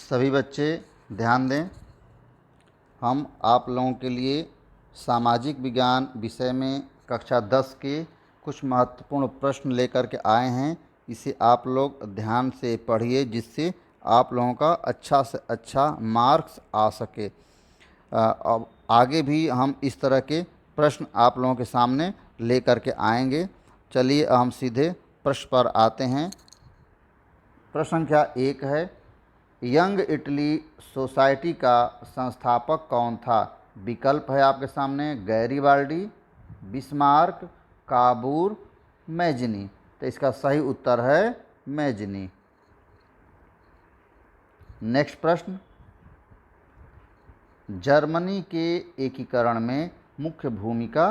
सभी बच्चे ध्यान दें। हम आप लोगों के लिए सामाजिक विज्ञान विषय में कक्षा 10 के कुछ महत्वपूर्ण प्रश्न लेकर के आए हैं। इसे आप लोग ध्यान से पढ़िए, जिससे आप लोगों का अच्छा से अच्छा मार्क्स आ सके। अब आगे भी हम इस तरह के प्रश्न आप लोगों के सामने लेकर के आएंगे। चलिए हम सीधे प्रश्न पर आते हैं। प्रश्न संख्या 1 है, यंग इटली सोसाइटी का संस्थापक कौन था? विकल्प है आपके सामने गैरीबाल्डी, बिस्मार्क, काबूर, मैजनी। तो इसका सही उत्तर है मैजनी। नेक्स्ट प्रश्न, जर्मनी के एकीकरण में मुख्य भूमिका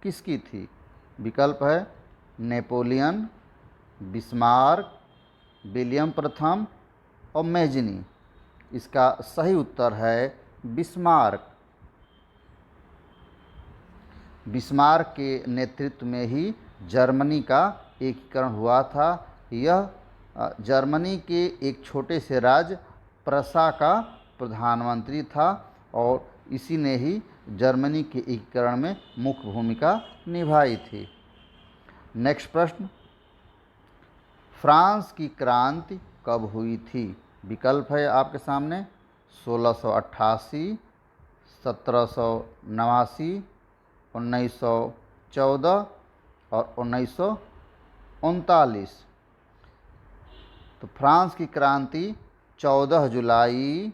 किसकी थी? विकल्प है नेपोलियन, बिस्मार्क, विलियम प्रथम और मैजनी। इसका सही उत्तर है बिस्मार्क। बिस्मार्क के नेतृत्व में ही जर्मनी का एकीकरण हुआ था। यह जर्मनी के एक छोटे से राज्य प्रशा का प्रधानमंत्री था और इसी ने ही जर्मनी के एकीकरण में मुख्य भूमिका निभाई थी। नेक्स्ट प्रश्न, फ्रांस की क्रांति कब हुई थी? विकल्प है आपके सामने 1688, 1789, 1914 और 1939। तो फ्रांस की क्रांति 14 जुलाई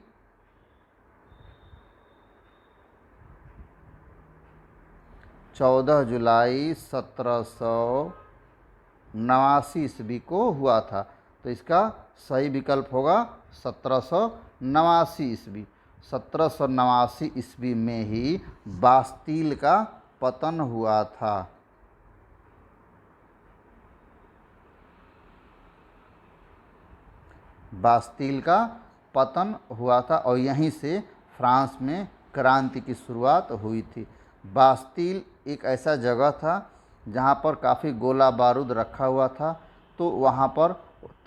1789 ईस्वी को हुआ था। तो इसका सही विकल्प होगा 1789 ईस्वी। 1789 ईस्वी में ही बास्तील का पतन हुआ था। बास्तील का पतन हुआ था और यहीं से फ्रांस में क्रांति की शुरुआत हुई थी। बास्तील एक ऐसा जगह था जहाँ पर काफ़ी गोला बारूद रखा हुआ था। तो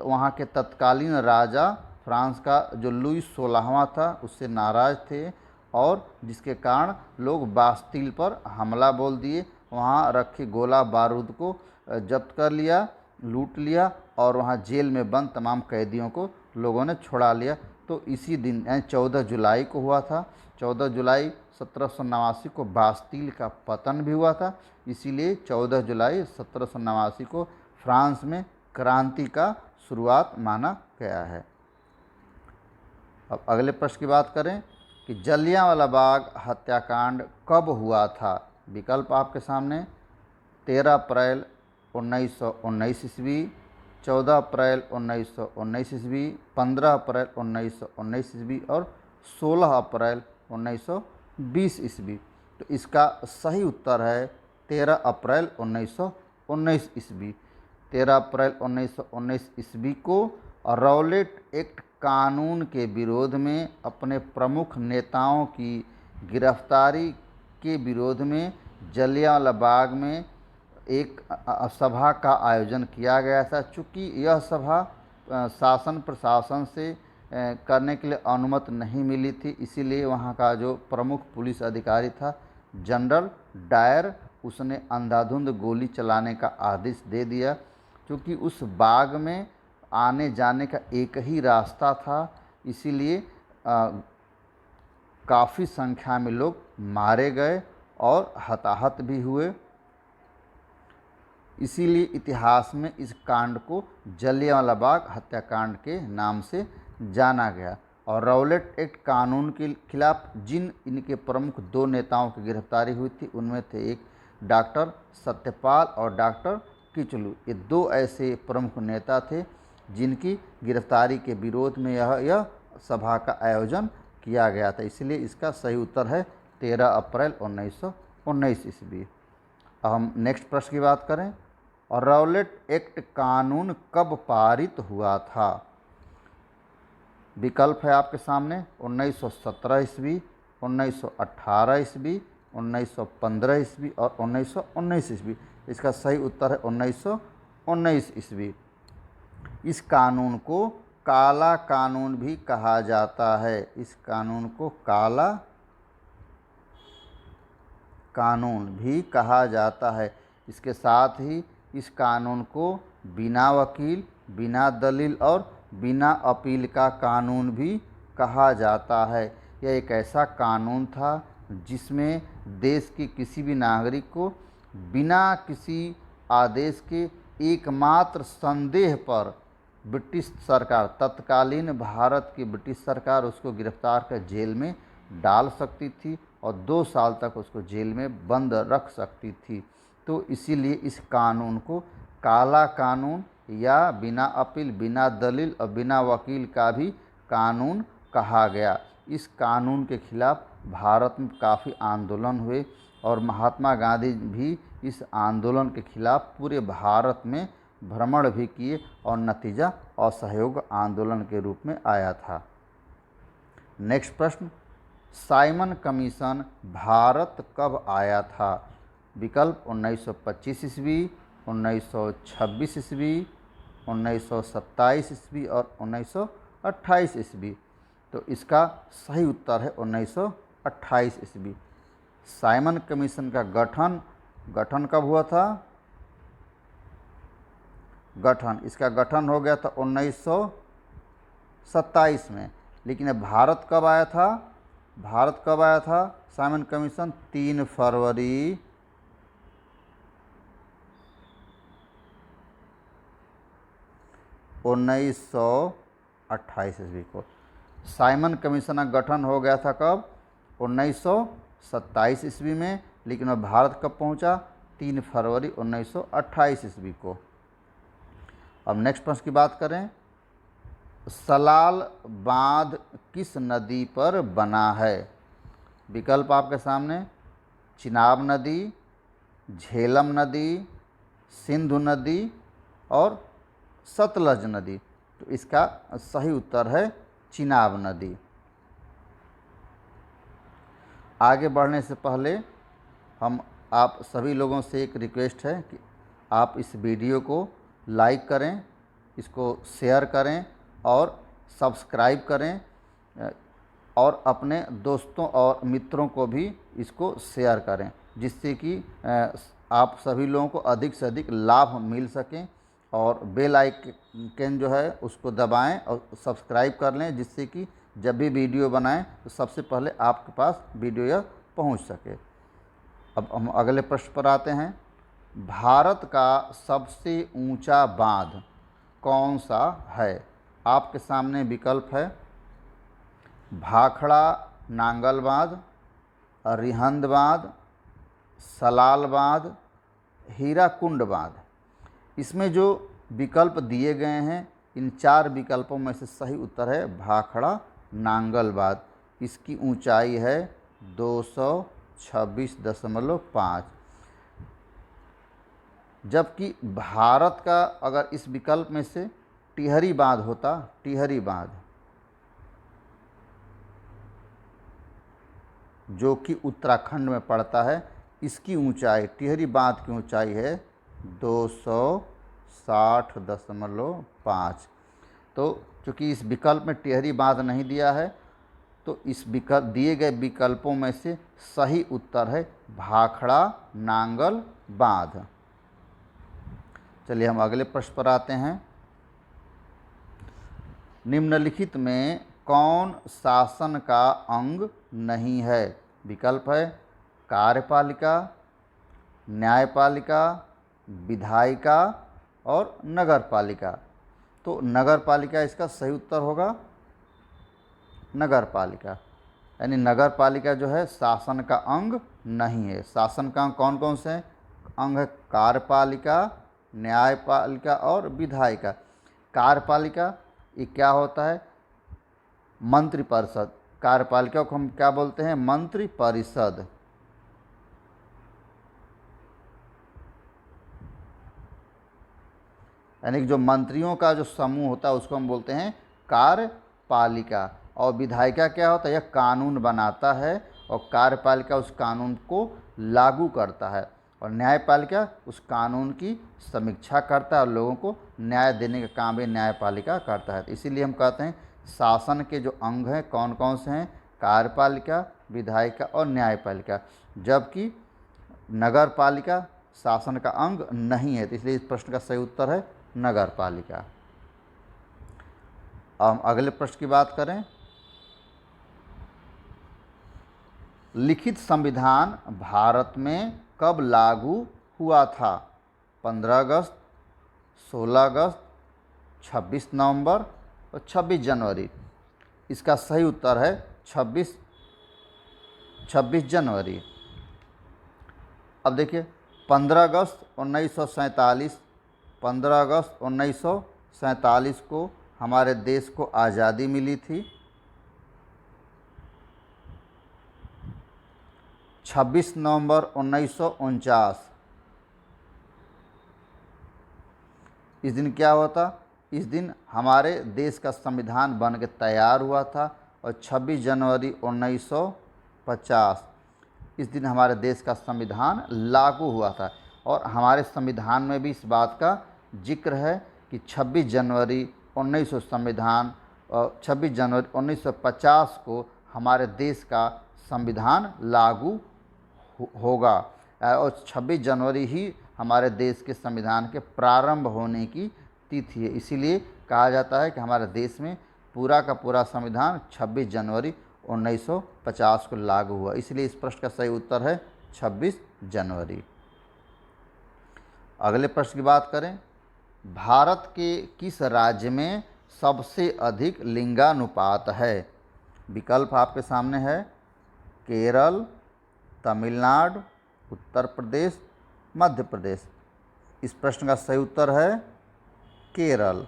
वहाँ के तत्कालीन राजा फ्रांस का जो लुई 16वां था उससे नाराज़ थे और जिसके कारण लोग बास्तील पर हमला बोल दिए। वहाँ रखे गोला बारूद को जब्त कर लिया, लूट लिया और वहाँ जेल में बंद तमाम कैदियों को लोगों ने छुड़ा लिया। तो इसी दिन यानी 14 जुलाई को हुआ था। 14 जुलाई 1789 को बास्तील का पतन भी हुआ था। इसीलिए 14 जुलाई 1789 को फ्रांस में क्रांति का शुरुआत माना गया है। अब अगले प्रश्न की बात करें कि जलियांवाला बाग हत्याकांड कब हुआ था? विकल्प आपके सामने 13 अप्रैल 1919 ईस्वी, 14 अप्रैल 1919 ईस्वी, 15 अप्रैल 1919 ईस्वी और 16 अप्रैल 1920 ईस्वी। तो इसका सही उत्तर है 13 अप्रैल 1919 ईस्वी। 13 अप्रैल 1919 ईस्वी को रॉलेट एक्ट कानून के विरोध में अपने प्रमुख नेताओं की गिरफ्तारी के विरोध में जलियांवाला बाग में एक सभा का आयोजन किया गया था। चूँकि यह सभा शासन प्रशासन से करने के लिए अनुमति नहीं मिली थी, इसीलिए वहाँ का जो प्रमुख पुलिस अधिकारी था जनरल डायर, उसने अंधाधुंध गोली चलाने का आदेश दे दिया। क्योंकि उस बाग में आने जाने का एक ही रास्ता था, इसीलिए काफ़ी संख्या में लोग मारे गए और हताहत भी हुए। इसीलिए इतिहास में इस कांड को जलियांवाला बाग हत्याकांड के नाम से जाना गया। और रॉलेट एक्ट कानून के खिलाफ जिन इनके प्रमुख 2 नेताओं की गिरफ्तारी हुई थी, उनमें थे एक डॉक्टर सत्यपाल और डॉक्टर किचलू। ये 2 ऐसे प्रमुख नेता थे जिनकी गिरफ्तारी के विरोध में यह सभा का आयोजन किया गया था। इसलिए इसका सही उत्तर है 13 अप्रैल 1919 ईस्वी। अब हम नेक्स्ट प्रश्न की बात करें, और रॉलेट एक्ट कानून कब पारित हुआ था? विकल्प है आपके सामने 1917 ईस्वी, 1918 ईस्वी, 1915 ईस्वी और 1919 ईस्वी। इसका सही उत्तर है 1919 ईस्वी। इस कानून को काला कानून भी कहा जाता है। इस कानून को काला कानून भी कहा जाता है। इसके साथ ही इस कानून को बिना वकील, बिना दलील और बिना अपील का कानून भी कहा जाता है। यह एक ऐसा कानून था जिसमें देश के किसी भी नागरिक को बिना किसी आदेश के एकमात्र संदेह पर ब्रिटिश सरकार, तत्कालीन भारत की ब्रिटिश सरकार उसको गिरफ्तार कर जेल में डाल सकती थी और 2 साल तक उसको जेल में बंद रख सकती थी। तो इसीलिए इस कानून को काला कानून या बिना अपील, बिना दलील और बिना वकील का भी कानून कहा गया। इस कानून के खिलाफ भारत में काफ़ी आंदोलन हुए और महात्मा गांधी भी इस आंदोलन के खिलाफ पूरे भारत में भ्रमण भी किए और नतीजा असहयोग आंदोलन के रूप में आया था। नेक्स्ट प्रश्न, साइमन कमीशन भारत कब आया था? विकल्प 1925 ईस्वी, 1926 ईस्वी, 1927 ईस्वी और 1928 ईस्वी। तो इसका सही उत्तर है 1928 ईस्वी। साइमन कमीशन का गठन कब हुआ था? इसका गठन हो गया था 1927 में। लेकिन भारत कब आया था? साइमन कमीशन 3 फरवरी 1928 ईस्वी को। साइमन कमीशन का गठन हो गया था कब? 1927 ईस्वी में। लेकिन वह भारत कब पहुंचा? 3 फरवरी 1928 ईस्वी को। अब नेक्स्ट प्रश्न की बात करें, सलाल बांध किस नदी पर बना है? विकल्प आपके सामने, चिनाब नदी, झेलम नदी, सिंधु नदी और सतलज नदी। तो इसका सही उत्तर है चिनाब नदी। आगे बढ़ने से पहले आप सभी लोगों से एक रिक्वेस्ट है कि आप इस वीडियो को लाइक करें, इसको शेयर करें और सब्सक्राइब करें और अपने दोस्तों और मित्रों को भी इसको शेयर करें, जिससे कि आप सभी लोगों को अधिक से अधिक लाभ मिल सकें। और बेल आइकन जो है उसको दबाएं और सब्सक्राइब कर लें, जिससे कि जब भी वीडियो बनाएं तो सबसे पहले आपके पास वीडियो यह पहुंच सके। अब हम अगले प्रश्न पर आते हैं। भारत का सबसे ऊंचा बांध कौन सा है? आपके सामने विकल्प है, भाखड़ा नांगल बांध, रिहंद बांध, सलाल बांध, हीराकुंड बांध। इसमें जो विकल्प दिए गए हैं, इन 4 विकल्पों में से सही उत्तर है भाखड़ा नांगल बांध। इसकी ऊंचाई है 226.5। जबकि भारत का अगर इस विकल्प में से टिहरी बांध होता, टिहरी बांध जो कि उत्तराखंड में पड़ता है, इसकी ऊंचाई, टिहरी बांध की ऊंचाई है 260.5। तो चूँकि इस विकल्प में टिहरी बांध नहीं दिया है, तो इस दिए गए विकल्पों में से सही उत्तर है भाखड़ा नांगल बांध। चलिए हम अगले प्रश्न पर आते हैं। निम्नलिखित में कौन शासन का अंग नहीं है? विकल्प है, कार्यपालिका, न्यायपालिका, विधायिका और नगरपालिका। तो नगरपालिका इसका सही उत्तर होगा, नगरपालिका। यानी नगरपालिका जो है शासन का अंग नहीं है। शासन का अंग कौन कौन से अंग है? कार्यपालिका, न्यायपालिका और विधायिका। कार्यपालिका ये क्या होता है? मंत्रिपरिषद। कार्यपालिका को हम क्या बोलते हैं? मंत्रिपरिषद। यानी कि जो मंत्रियों का जो समूह होता है उसको हम बोलते हैं कार्यपालिका। और विधायिका क्या होता है? यह कानून बनाता है और कार्यपालिका उस कानून को लागू करता है। और न्यायपालिका उस कानून की समीक्षा करता है और लोगों को न्याय देने का काम भी न्यायपालिका करता है। इसीलिए हम कहते हैं शासन के जो अंग हैं कौन कौन से हैं, कार्यपालिका, विधायिका और न्यायपालिका, जबकि नगर पालिका शासन का अंग नहीं है। तो इसलिए इस प्रश्न का सही उत्तर है नगर पालिका। अब हम अगले प्रश्न की बात करें। लिखित संविधान भारत में कब लागू हुआ था? 15 अगस्त, 16 अगस्त, 26 नवंबर और 26 जनवरी। इसका सही उत्तर है 26 जनवरी। अब देखिए 15 अगस्त 1947, 15 अगस्त 1947 को हमारे देश को आज़ादी मिली थी। 26 नवंबर 1949, इस दिन क्या हुआ था? इस दिन हमारे देश का संविधान बन के तैयार हुआ था। और 26 जनवरी 1950 इस दिन हमारे देश का संविधान लागू हुआ था। और हमारे संविधान में भी इस बात का जिक्र है कि 26 जनवरी 1950 को हमारे देश का संविधान लागू होगा। और 26 जनवरी ही हमारे देश के संविधान के प्रारंभ होने की तिथि है। इसीलिए कहा जाता है कि हमारे देश में पूरा का पूरा संविधान 26 जनवरी 1950 को लागू हुआ। इसलिए इस प्रश्न का सही उत्तर है 26 जनवरी। अगले प्रश्न की बात करें। भारत के किस राज्य में सबसे अधिक लिंगानुपात है? विकल्प आपके सामने है केरल, तमिलनाडु, उत्तर प्रदेश, मध्य प्रदेश। इस प्रश्न का सही उत्तर है केरल।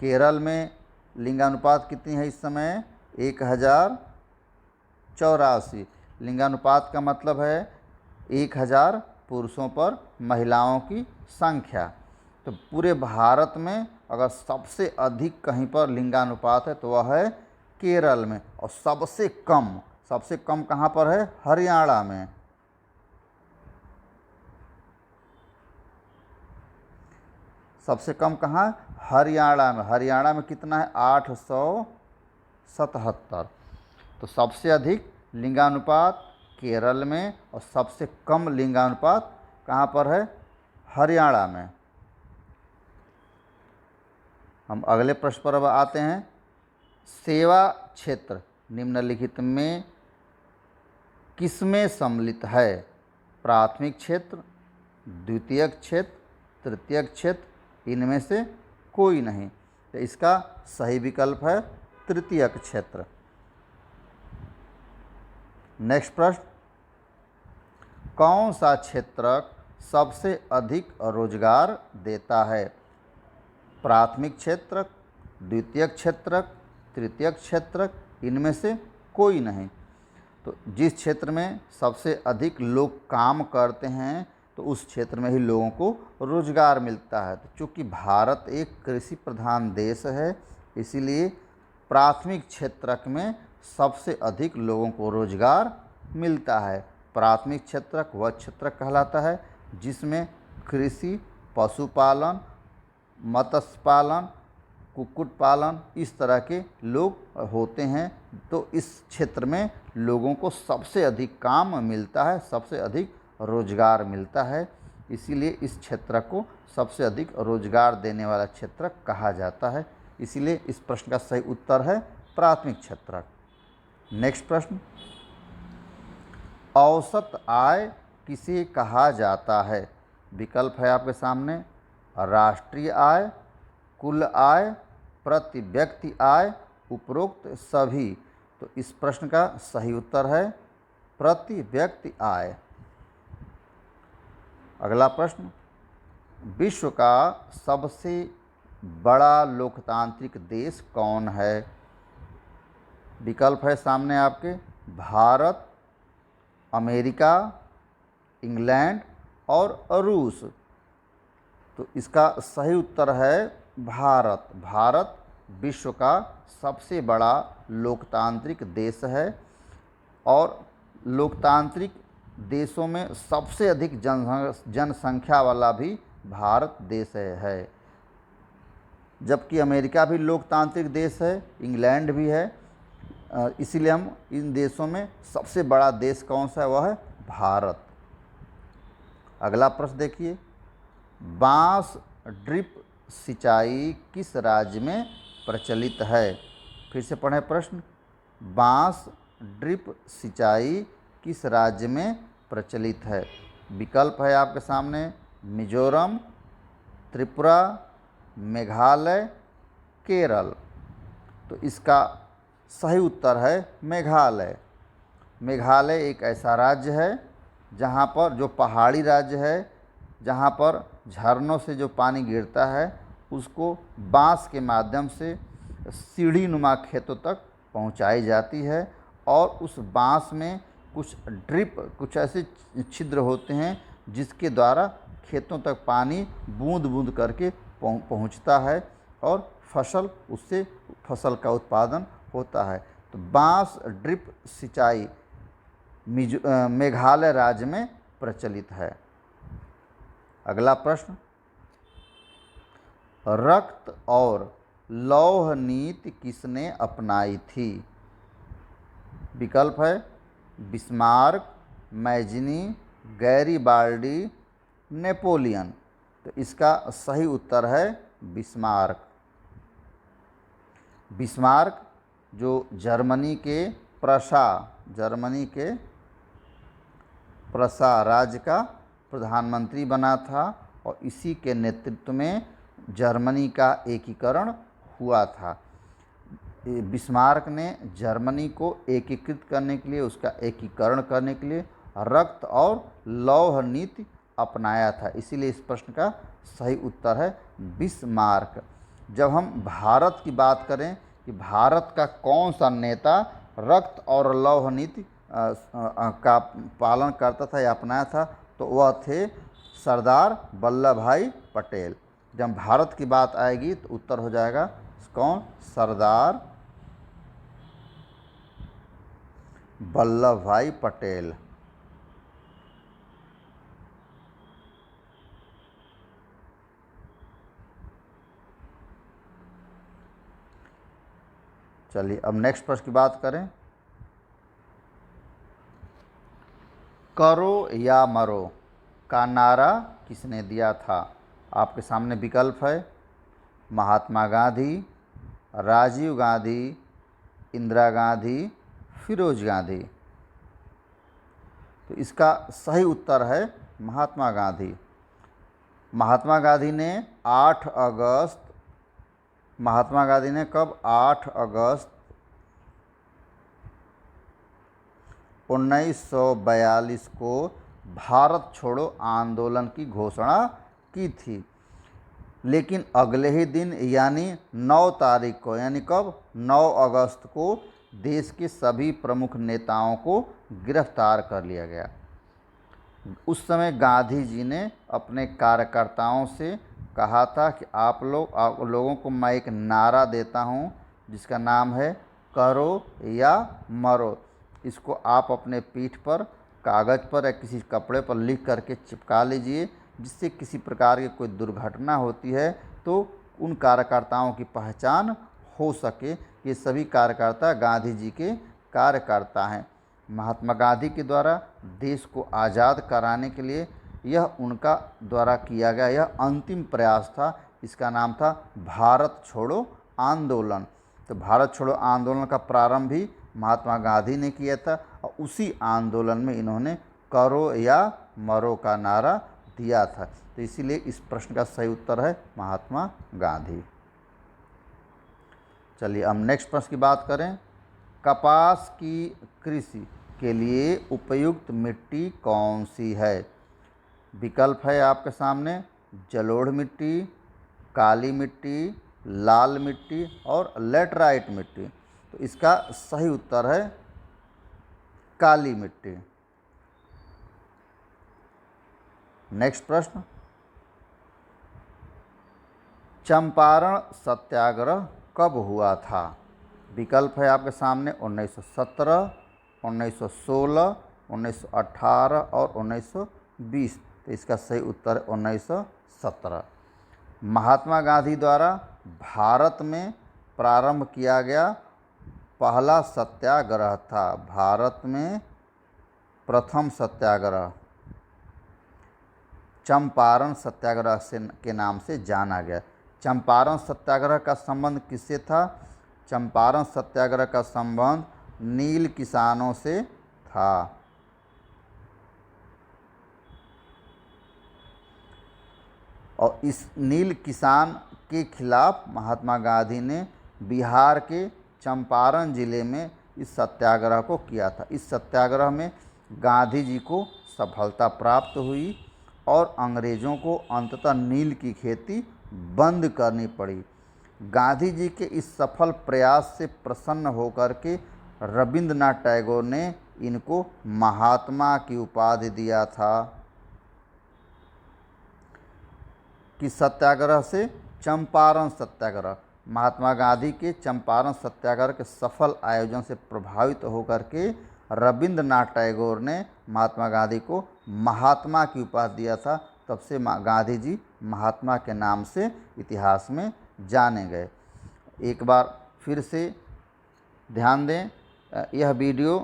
केरल में लिंगानुपात कितनी है इस समय? 1084। लिंगानुपात का मतलब है 1000 पुरुषों पर महिलाओं की संख्या। तो पूरे भारत में अगर सबसे अधिक कहीं पर लिंगानुपात है तो वह है केरल में। और सबसे कम कहाँ पर है? हरियाणा में। सबसे कम कहाँ? हरियाणा में। हरियाणा में कितना है? 877। तो सबसे अधिक लिंगानुपात केरल में और सबसे कम लिंगानुपात कहाँ पर है? हरियाणा में। हम अगले प्रश्न पर अब आते हैं। सेवा क्षेत्र निम्नलिखित में किसमें सम्मिलित है? प्राथमिक क्षेत्र, द्वितीयक क्षेत्र, तृतीयक क्षेत्र, इनमें से कोई नहीं। तो इसका सही विकल्प है तृतीयक क्षेत्र। नेक्स्ट प्रश्न। कौन सा क्षेत्रक सबसे अधिक रोजगार देता है? प्राथमिक क्षेत्रक, द्वितीयक क्षेत्रक, तृतीयक क्षेत्रक, इनमें से कोई नहीं। तो जिस क्षेत्र में सबसे अधिक लोग काम करते हैं तो उस क्षेत्र में ही लोगों को रोजगार मिलता है। तो चूँकि भारत एक कृषि प्रधान देश है, इसीलिए प्राथमिक क्षेत्रक में सबसे अधिक लोगों को रोजगार मिलता है। प्राथमिक क्षेत्रक वह क्षेत्रक कहलाता है जिसमें कृषि, पशुपालन, मत्स्य पालन, कुक्कुट पालन इस तरह के लोग होते हैं। तो इस क्षेत्र में लोगों को सबसे अधिक काम मिलता है, सबसे अधिक रोजगार मिलता है। इसीलिए इस क्षेत्र को सबसे अधिक रोजगार देने वाला क्षेत्र कहा जाता है। इसीलिए इस प्रश्न का सही उत्तर है प्राथमिक क्षेत्र। नेक्स्ट प्रश्न। औसत आय किसे कहा जाता है? विकल्प है आपके सामने राष्ट्रीय आय, कुल आय, प्रति व्यक्ति आय, उपरोक्त सभी। तो इस प्रश्न का सही उत्तर है प्रति व्यक्ति आय। अगला प्रश्न। विश्व का सबसे बड़ा लोकतांत्रिक देश कौन है? विकल्प है सामने आपके भारत, अमेरिका, इंग्लैंड और रूस। तो इसका सही उत्तर है भारत। भारत विश्व का सबसे बड़ा लोकतांत्रिक देश है। और लोकतांत्रिक देशों में सबसे अधिक जनसंख्या वाला भी भारत देश है। जबकि अमेरिका भी लोकतांत्रिक देश है, इंग्लैंड भी है, इसीलिए हम इन देशों में सबसे बड़ा देश कौन सा है, वह है भारत। अगला प्रश्न देखिए, बांस ड्रिप सिंचाई किस राज्य में प्रचलित है? फिर से पढ़ें प्रश्न, बांस ड्रिप सिंचाई किस राज्य में प्रचलित है? विकल्प है आपके सामने, मिजोरम, त्रिपुरा, मेघालय, केरल। तो इसका सही उत्तर है मेघालय। मेघालय एक ऐसा राज्य है जहाँ पर, जो पहाड़ी राज्य है, जहाँ पर झरनों से जो पानी गिरता है उसको बांस के माध्यम से सीढ़ी नुमा खेतों तक पहुँचाई जाती है, और उस बांस में कुछ ऐसे छिद्र होते हैं जिसके द्वारा खेतों तक पानी बूंद बूंद करके पहुँचता है और फसल का उत्पादन होता है। तो बांस ड्रिप सिंचाई मेघालय राज्य में प्रचलित है। अगला प्रश्न, रक्त और लौह नीति किसने अपनाई थी? विकल्प है बिस्मार्क, मैजिनी, गैरीबाल्डी, नेपोलियन। तो इसका सही उत्तर है बिस्मार्क। बिस्मार्क जो जर्मनी के प्रशा राज्य का प्रधानमंत्री बना था, और इसी के नेतृत्व में जर्मनी का एकीकरण हुआ था। बिस्मार्क ने जर्मनी को एकीकृत करने के लिए, उसका एकीकरण करने के लिए रक्त और लौह नीति अपनाया था। इसीलिए इस प्रश्न का सही उत्तर है बिस्मार्क। जब हम भारत की बात करें कि भारत का कौन सा नेता रक्त और लौह नीति का पालन करता था या अपनाया था, तो वह थे सरदार वल्लभ भाई पटेल। जब भारत की बात आएगी तो उत्तर हो जाएगा कौन? सरदार वल्लभ भाई पटेल। चलिए अब नेक्स्ट प्रश्न की बात करें। करो या मरो का नारा किसने दिया था? आपके सामने विकल्प है महात्मा गांधी, राजीव गांधी, इंदिरा गांधी, फिरोज गांधी। तो इसका सही उत्तर है महात्मा गांधी। महात्मा गांधी ने कब 8 अगस्त 1942 को भारत छोड़ो आंदोलन की घोषणा की थी, लेकिन अगले ही दिन यानी 9 तारीख को, यानी कब 9 अगस्त को देश के सभी प्रमुख नेताओं को गिरफ्तार कर लिया गया। उस समय गांधी जी ने अपने कार्यकर्ताओं से कहा था कि आप लोगों को मैं एक नारा देता हूं जिसका नाम है करो या मरो। इसको आप अपने पीठ पर, कागज़ पर या किसी कपड़े पर लिख करके चिपका लीजिए, जिससे किसी प्रकार की कोई दुर्घटना होती है तो उन कार्यकर्ताओं की पहचान हो सके। ये सभी कार्यकर्ता गांधी जी के कार्यकर्ता हैं। महात्मा गांधी के द्वारा देश को आज़ाद कराने के लिए यह उनका द्वारा किया गया यह अंतिम प्रयास था। इसका नाम था भारत छोड़ो आंदोलन। तो भारत छोड़ो आंदोलन का प्रारंभ भी महात्मा गांधी ने किया था, और उसी आंदोलन में इन्होंने करो या मरो का नारा दिया था। तो इसीलिए इस प्रश्न का सही उत्तर है महात्मा गांधी। चलिए अब नेक्स्ट प्रश्न की बात करें। कपास की कृषि के लिए उपयुक्त मिट्टी कौन सी है? विकल्प है आपके सामने जलोढ़ मिट्टी, काली मिट्टी, लाल मिट्टी और लेटराइट मिट्टी। तो इसका सही उत्तर है काली मिट्टी। नेक्स्ट प्रश्न, चंपारण सत्याग्रह कब हुआ था? विकल्प है आपके सामने 1917, 1916, 1918 और 1920। तो इसका सही उत्तर 1917। महात्मा गांधी द्वारा भारत में प्रारंभ किया गया पहला सत्याग्रह था। भारत में प्रथम सत्याग्रह चंपारण सत्याग्रह के नाम से जाना गया। चंपारण सत्याग्रह का संबंध किससे था? चंपारण सत्याग्रह का संबंध नील किसानों से था। और इस नील किसान के खिलाफ महात्मा गांधी ने बिहार के चंपारण जिले में इस सत्याग्रह को किया था। इस सत्याग्रह में गांधी जी को सफलता प्राप्त हुई और अंग्रेज़ों को अंततः नील की खेती बंद करनी पड़ी। गांधी जी के इस सफल प्रयास से प्रसन्न होकर के रविंद्रनाथ टैगोर ने इनको महात्मा की उपाधि दिया था। कि सत्याग्रह से चंपारण सत्याग्रह, महात्मा गांधी के चंपारण सत्याग्रह के सफल आयोजन से प्रभावित होकर के रविंद्रनाथ टैगोर ने महात्मा गांधी को महात्मा की उपाधि दिया था। तब से गांधी जी महात्मा के नाम से इतिहास में जाने गए। एक बार फिर से ध्यान दें, यह वीडियो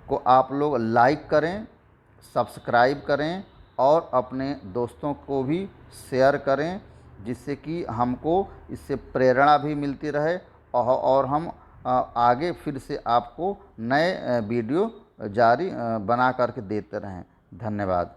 को आप लोग लाइक करें, सब्सक्राइब करें और अपने दोस्तों को भी शेयर करें, जिससे कि हमको इससे प्रेरणा भी मिलती रहे और हम आगे फिर से आपको नए वीडियो जारी बना करके देते रहें। धन्यवाद।